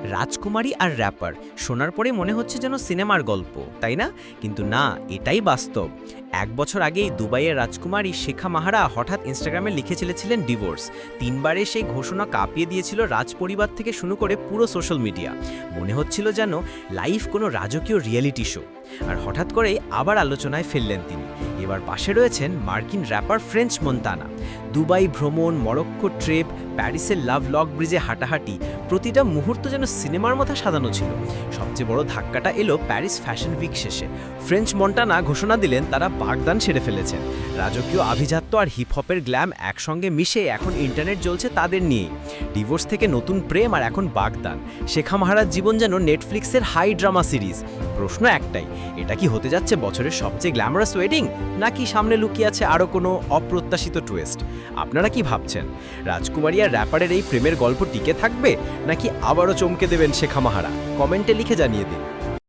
রাজকুমারী আর র্যাপার শোনার পরে মনে হচ্ছে যেন সিনেমার গল্প, তাই না? কিন্তু না, এটাই বাস্তব। 1 বছর আগেই দুবাইয়ের রাজকুমারী শেখা মাহারা হঠাৎ ইনস্টাগ্রামে লিখে চলেছিলেন ডিভোর্স। 3বারে সেই ঘোষণা কাঁপিয়ে দিয়েছিল রাজপরিবার থেকে শুরু করে পুরো সোশ্যাল মিডিয়া। মনে হচ্ছিল যেন লাইভ কোনো রাজকীয় রিয়েলিটি শো। আর হঠাৎ করেই আবার আলোচনায় ফেললেন তিনি। এবার পাশে রয়েছেন মার্কিন র্যাপার ফ্রেঞ্চ মন্তানা। দুবাই ভ্রমণ, মরক্কো ট্রিপ, প্যারিসের লাভ লক ব্রিজে হাঁটাহাঁটি, প্রতিটা মুহূর্ত যেন সিনেমার মতো সাজানো ছিল। সবচেয়ে বড় ধাক্কাটা এলো প্যারিস ফ্যাশন উইক শেষে। ফ্রেঞ্চ মন্টানা ঘোষণা দিলেন তারা বাগদান সেরে ফেলেছেন। রাজকীয় আভিজাত্য আর হিপহপের গ্ল্যাম একসঙ্গে মিশে এখন ইন্টারনেট জ্বলছে তাদের নিয়েই। ডিভোর্স থেকে নতুন প্রেম আর এখন বাগদান। শেখা মাহারার জীবন যেন নেটফ্লিক্সের হাই ড্রামা সিরিজ। প্রশ্ন একটাই, এটা কি হতে যাচ্ছে বছরের সবচেয়ে গ্ল্যামারাস ওয়েডিং, নাকি সামনে লুকিয়ে আছে আরও কোনো অপ্রত্যাশিত টুইস্ট? আপনারা কি ভাবছেন? রাজকুমারী আর র্যাপারের এই প্রেমের গল্প টিকে থাকবে, নাকি আবারও চমকে দেবেন শেখা মাহারা? কমেন্টে লিখে জানিয়ে দিন।